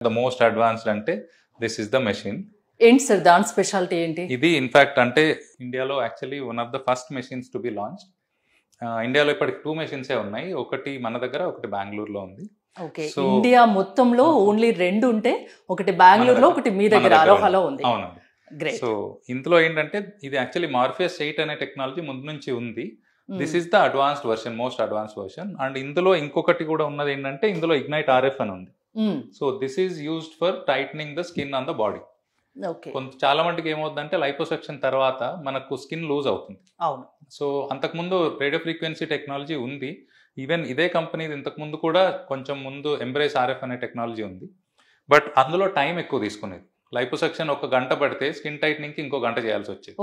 The most advanced అంటే this is the machine. ఏంటి sir దాని స్పెషాలిటీ ఏంటి? ఇది ఇన్ఫాక్ట్ అంటే ఇండియాలో actually one of the first machines to be launched. ఇండియాలో ఇప్పటికి 2 మెషిన్సే ఉన్నాయి. ఒకటి మన దగ్గర, ఒకటి బెంగళూరులో ఉంది. ఓకే, ఇండియా మొత్తంలో ఓన్లీ 2 ఉంటే ఒకటి బెంగళూరులో, ఒకటి మీ దగ్గర అరోహాలో ఉంది. అవునండి. సో ఇందులో ఏంటంటే ఇది యాక్చువల్లీ మార్ఫియస్ 8 అనే టెక్నాలజీ ముందు నుంచి ఉంది. This is the advanced version, most advanced version. And ఇందులో ఇంకొకటి కూడా ఉన్నది ఏంటంటే ఇందులో ఇగ్నైట్ RF అని ఉంది. So this is used for tightening the skin on the body. చాలా మటుకు ఏమవుతుందంటే లైపోసెక్షన్ తర్వాత మనకు స్కిన్ లూజ్ అవుతుంది. అవును. సో అంతకుముందు రేడియో ఫ్రీక్వెన్సీ టెక్నాలజీ ఉంది. ఈవెన్ ఇదే కంపెనీ ఇంతకుముందు కూడా కొంచెం ముందు ఎంబ్రేస్ RF అనే టెక్నాలజీ ఉంది. బట్ అందులో టైం ఎక్కువ తీసుకునేది. లైపోసెక్షన్ 1 గంట పడితే స్కిన్ టైట్నింగ్ ఇంకో గంట చేయాల్సి వచ్చేది.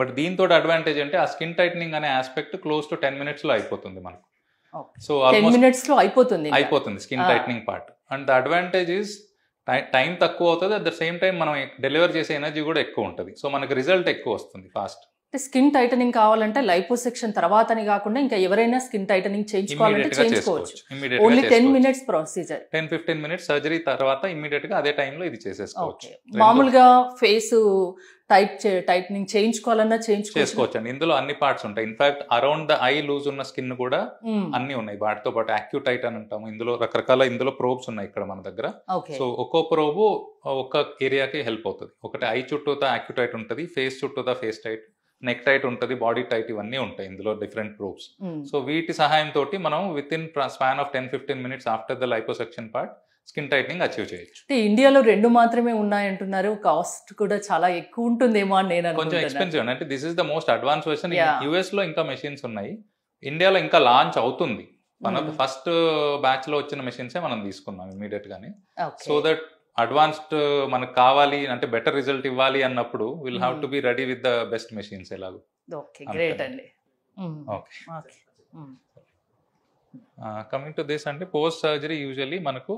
బట్ దీంతో అడ్వాంటేజ్ అంటే ఆ స్కిన్ టైట్నింగ్ అనే ఆస్పెక్ట్ క్లోజ్ టు 10 minutes లో అయిపోతుంది మనకు. సో 10 minutes లో అయిపోతుంది skin tightening part. And the advantage is time తక్కువ అవుతుంది, అట్ ద సేమ్ టైం మనం డెలివర్ చేసే ఎనర్జీ కూడా ఎక్కువ ఉంటుంది. సో మనకు రిజల్ట్ ఎక్కువ వస్తుంది ఫాస్ట్. స్కిన్ టైటనింగ్ కావాలంటే లైపోసెక్షన్ తర్వాతని కాకుండా ఇంకా ఎవరైనా స్కిన్ టైటనింగ్ చేయించుకోవాలంటే చేయించుకోవచ్చు. Only 10 minutes procedure, 10-15 minutes surgery తర్వాత ఇమీడియట్ గా అదే టైంలో ఇది చేసేసుకోవచ్చు. మామూలుగా ఫేస్ టైటనింగ్ చేయించుకోవాలన్నా చేసుకోవచ్చు అండి. ఇందులో అన్ని పార్ట్స్ ఉంటాయి. In fact around the I lose ఉన్న స్కిన్ కూడా అన్ని ఉన్నాయి. వాటితో పాటు యాక్యూటైట్ అని అంటాము. ఇందులో రకరకాల ప్రోబ్స్ ఉన్నాయి ఇక్కడ మన దగ్గర. సో ఒక్కో ప్రోబ్ ఒక్క ఏరియాకి హెల్ప్ అవుతుంది. ఒకటి ఐ చుట్టూతా యాక్యూటైట్ ఉంటుంది, ఫేస్ చుట్టూతా ఫేస్ టైట్, నెక్ టైట్ ఉంటుంది, బాడీ టైట్, ఇవన్నీ ఉంటాయి ఇందులో డిఫరెంట్ ప్రోబ్స్. సో వీటి సహాయంతో మనం with in span of 10-15 minutes after the liposuction part skin tightening achieve చేయొచ్చు. ఇండియాలో 2 మాత్రమే ఉన్నాయంటున్నారు. కాస్ట్ కూడా చాలా ఎక్కువ ఉంటుందేమో అని నేను కొంచెం ఎక్స్పెన్సివ్ అంటే this is the most advance version. US లో ఇంకా మెషిన్స్ ఉన్నాయి, ఇండియాలో ఇంకా లాంచ్ అవుతుంది. మన ఫస్ట్ బ్యాచ్ లో వచ్చిన మెషిన్సే మనం తీసుకున్నాం ఇమీడియట్ గానే. సో దట్ అడ్వాన్స్డ్ మనకు కావాలి అంటే బెటర్ రిజల్ట్ ఇవ్వాలి అన్నప్పుడు will have to be ready with the best machines. ఎలాగో గ్రేట్ అండి. కమింగ్ టు దిస్ అంటే పోస్ట్ సర్జరీ యూజువల్లీ మనకు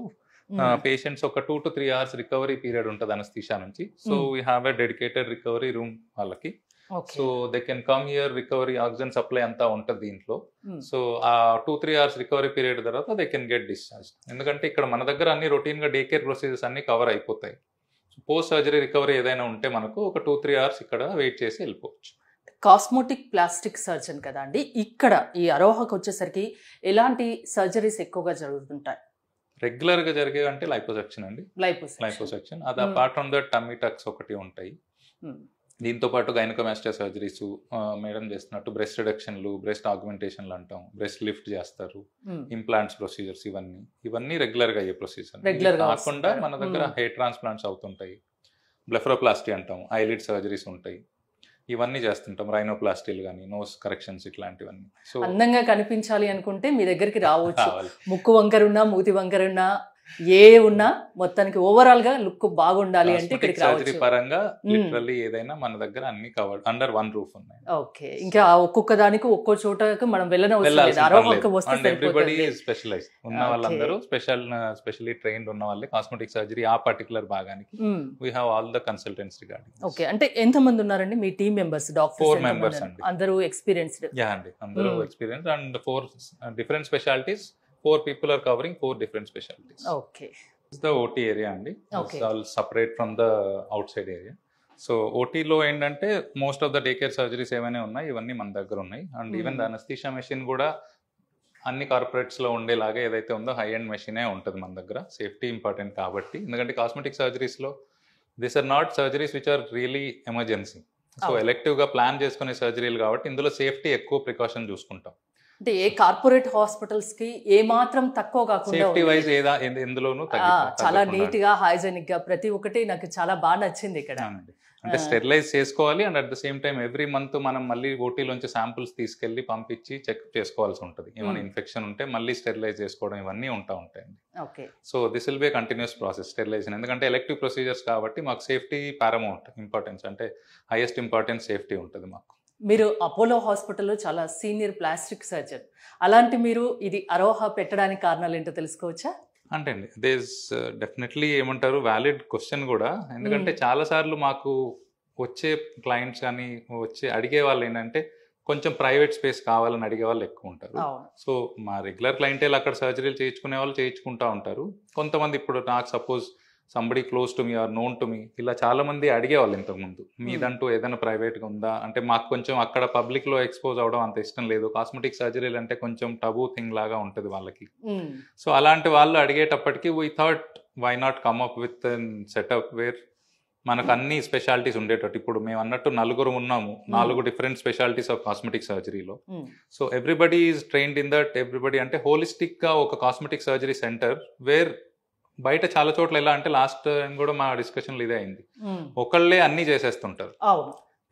పేషెంట్స్ ఒక 2 to 3 hours రికవరీ పీరియడ్ ఉంటుంది అనస్థీషియా నుంచి. So we have a dedicated recovery room వాళ్ళకి. So they can come here, recovery oxygen supply అంతా ఉంటుంది దీంట్లో. సో ఆ 2-3 hours రికవరీ పీరియడ్ తర్వాత దే కెన్ గెట్ డిశ్చార్జ్. ఎందుకంటే ఇక్కడ మన దగ్గర అన్ని రొటీన్ గా డే కేర్ ప్రొసీజర్స్ అన్ని కవర్ అయిపోతాయి. పోస్ట్ సర్జరీ రికవరీ ఏదైనా ఉంటే మనకు ఒక 2-3 hours ఇక్కడ వెయిట్ చేసి వెళ్ళిపోవచ్చు. కాస్మోటిక్ ప్లాస్టిక్ సర్జన్ కదా అండి, ఇక్కడ ఈ అరోహాకి వచ్చేసరికి ఎలాంటి సర్జరీస్ ఎక్కువగా జరుగుతుంటాయి? రెగ్యులర్ గా జరిగే అంటే లైపోసెక్షన్ అండి. లైపోసెక్షన్ అది apart from the tummy tucks ఒకటి ఉంటాయి. దీంతో పాటు గైనకోమాస్టియా సర్జరీస్ మేడం చేస్తున్నట్టు బ్రెస్ట్ రిడక్షన్లు, బ్రెస్ట్ ఆగ్మెంటేషన్లు అంటాం, బ్రెస్ట్ లిఫ్ట్ చేస్తారు, ఇంప్లాంట్స్ ప్రొసీజర్స్, ఇవన్నీ రెగ్యులర్ గా అయ్యే ప్రొసీజర్. కాకుండా మన దగ్గర హెయిర్ ట్రాన్స్ప్లాంట్స్ అవుతుంటాయి, బ్లెఫరోప్లాస్టీ అంటాం, ఐలిడ్ సర్జరీస్ ఉంటాయి, ఇవన్నీ చేస్తుంటాం, రైనోప్లాస్టీలు కానీ, నోస్ కరెక్షన్స్, ఇట్లాంటివన్నీ. సో అందంగా కనిపించాలి అనుకుంటే మీ దగ్గరికి రావచ్చు. ముక్కు వంకరున్నా, మూతి వంకరున్నా, ఏ ఉన్నా మొత్తానికి ఓవరాల్ గా లుక్ బాగుండాలి అంటే ఇక్కడికి రావచ్చు. పరంగా లిటరల్లీ ఏదైనా మన దగ్గర అన్ని కవర్డ్ అండర్ వన్ రూఫ్ ఉన్నాయి. ఓకే, ఇంకా ఒక్కొక్క దానికి ఒక్కో చోటకి మనం వెళ్ళనవసరం లేదు. ఎవ్రీబడి స్పెషలైజ్డ్ ఉన్న వాళ్ళందరూ స్పెషల్లీ ట్రైన్డ్ ఉన్న వాళ్ళే కాస్మెటిక్ సర్జరీ ఆ పర్టికులర్ భాగానికి. We have all the consultants regarding. Okay, అంటే ఎంత మంది ఉన్నారండి మీ టీమ్ మెంబర్స్? డాక్టర్స్ 4 members అండి. అందరూ ఎక్స్పీరియన్స్డ్? యా అండి, అందరూ experience. And 4 different specialties. 4 people are covering 4 different specialties. Okay. This is the OT area andi. It's all separate from the outside area. So OT లో ఏంటంటే most of the day care surgeries ఏమైనా ఉన్నాయి ఇవన్నీ మన దగ్గర ఉన్నాయి. And even the anaesthesia machine కూడా అన్ని కార్పొరేట్స్ లో ఉండేలాగా ఏదైతే ఉందో హై ఎండ్ మెషినే ఉంటుంది మన దగ్గర. సేఫ్టీ ఇంపార్టెంట్ కాబట్టి. ఎందుకంటే కాస్మెటిక్ సర్జరీస్ లో this are not surgeries which are really emergency. So elective గా ప్లాన్ చేసుకునే సర్జరీలు కాబట్టి ఇందులో సేఫ్టీ ఎక్కువ ప్రికాషన్ చూసుకుంటాం. అంటే ఏ కార్పొరేట్ హాస్పిటల్స్ కి ఏ మాత్రం తక్కువ కాకుండా సేఫ్టీ వైజ్ ఎందులోనూ చాలా నీట్ గా, హైజెనిక్ గా ప్రతి ఒక్కటి నాకు చాలా బాగా నచ్చింది ఇక్కడ. అంటే స్టెరిలైజ్ చేసుకోవాలి and at the same time every month మనం మళ్ళీ ఓటీలోంచి శాంపుల్స్ తీసుకెళ్లి పంపించి చెక్ చేసుకోవాల్సి ఉంటుంది. ఏమైనా ఇన్ఫెక్షన్ ఉంటే మళ్ళీ స్టెరిలైజ్ చేసుకోవడం ఇవన్నీ ఉంటాయండి. So this will be continuous process sterilization. ఎందుకంటే ఎలెక్టివ్ ప్రొసీజర్స్ కాబట్టి మాకు సేఫ్టీ పారమౌంట్ ఇంపార్టెన్స్, అంటే హైయెస్ట్ ఇంపార్టెన్స్ సేఫ్టీ ఉంటుంది మాకు. మీరు అపోలో హాస్పిటల్లో చాలా సీనియర్ ప్లాస్టిక్ సర్జన్, అలాంటి మీరు ఇది అరోహా పెట్టడానికి కారణాలు ఏంటో తెలుసుకోవచ్చా? అంటే అండి దిస్ డెఫినెట్లీ ఏమంటారు వ్యాలిడ్ క్వశ్చన్ కూడా. ఎందుకంటే చాలా సార్లు మాకు వచ్చే క్లయింట్స్ కానీ వచ్చే అడిగే వాళ్ళు ఏంటంటే కొంచెం ప్రైవేట్ స్పేస్ కావాలని అడిగే వాళ్ళు ఎక్కువ ఉంటారు. అవును. సో మా రెగ్యులర్ క్లయింటేల్ అక్కడ సర్జరీలు చేయించుకునే వాళ్ళు చేయించుకుంటా ఉంటారు. కొంతమంది ఇప్పుడు నాకు suppose somebody close to me are known to me ఇలా చాలా మంది అడిగేవాళ్ళు ఇంతకుముందు, మీదంటూ ఏదైనా ప్రైవేట్గా ఉందా అంటే, మాకు కొంచెం అక్కడ పబ్లిక్లో ఎక్స్పోజ్ అవడం అంత ఇష్టం లేదు, కాస్మెటిక్ సర్జరీలు అంటే కొంచెం టబూ థింగ్ లాగా ఉంటుంది వాళ్ళకి. సో అలాంటి వాళ్ళు అడిగేటప్పటికి we thought why not come up with setup where మనకు అన్ని స్పెషాలిటీస్ ఉండేటట్టు. ఇప్పుడు మేము అన్నట్టు 4 ఉన్నాము, 4 డిఫరెంట్ స్పెషాలిటీస్ ఆఫ్ కాస్మెటిక్ సర్జరీలో. So everybody is trained in that. Everybody అంటే హోలిస్టిక్గా ఒక కాస్మెటిక్ సర్జరీ సెంటర్ వేర్ బయట చాలా చోట్ల ఎలా అంటే, లాస్ట్ టైం కూడా మా డిస్కషన్లో ఇదే అయింది, ఒకళ్ళే అన్ని చేసేస్తుంటారు.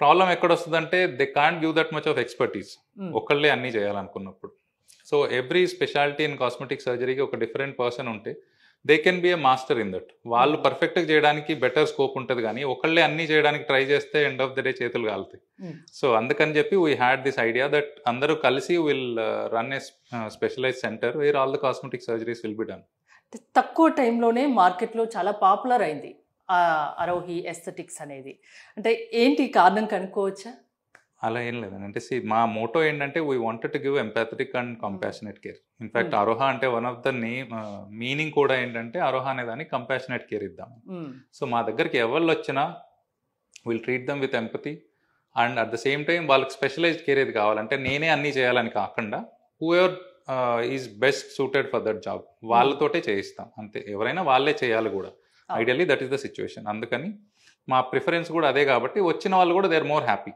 ప్రాబ్లం ఎక్కడ వస్తుందంటే they can't give that much of expertise ఒకళ్ళే అన్ని చేయాలనుకున్నప్పుడు. So every speciality in cosmetic సర్జరీకి ఒక డిఫరెంట్ పర్సన్ ఉంటే they can be a master in that. వాళ్ళు పర్ఫెక్ట్గా చేయడానికి బెటర్ స్కోప్ ఉంటుంది, కానీ ఒకళ్ళే అన్ని చేయడానికి ట్రై చేస్తే ఎండ్ ఆఫ్ ద డే చేతులు కాలుతాయి. సో అందుకని చెప్పి we had this idea that అందరూ కలిసి will run a specialize center where all the cosmetic surgeries will be done. తక్కువ టైంలోనే మార్కెట్లో చాలా పాపులర్ అయింది అరోహి ఎస్థెటిక్స్ అనేది. అంటే ఏంటి కారణం కనుక్కోవచ్చా? అలా ఏం లేదండి. అంటే మా మోటో ఏంటంటే we wanted to give empathetic and compassionate care. In fact Aroha అంటే వన్ ఆఫ్ ద మీనింగ్ కూడా ఏంటంటే అరోహా అనే దాన్ని కంపాషనేట్ కేర్ ఇద్దాం. సో మా దగ్గరికి ఎవరు వచ్చినా will treat them with empathy and at the same time వాళ్ళకి స్పెషలైజ్డ్ కేర్ ఏది కావాలంటే నేనే అన్నీ చేయాలని కాకుండా whoever is best suited for that job వాళ్ళతోటే చేయిస్తాం అంతే. ఎవరైనా వాళ్ళే చేయాలి కూడా, ideally that is the situation. అందుకని మా ప్రిఫరెన్స్ కూడా అదే, కాబట్టి వచ్చిన వాళ్ళు కూడా దే ఆర్ మోర్ హ్యాపీ.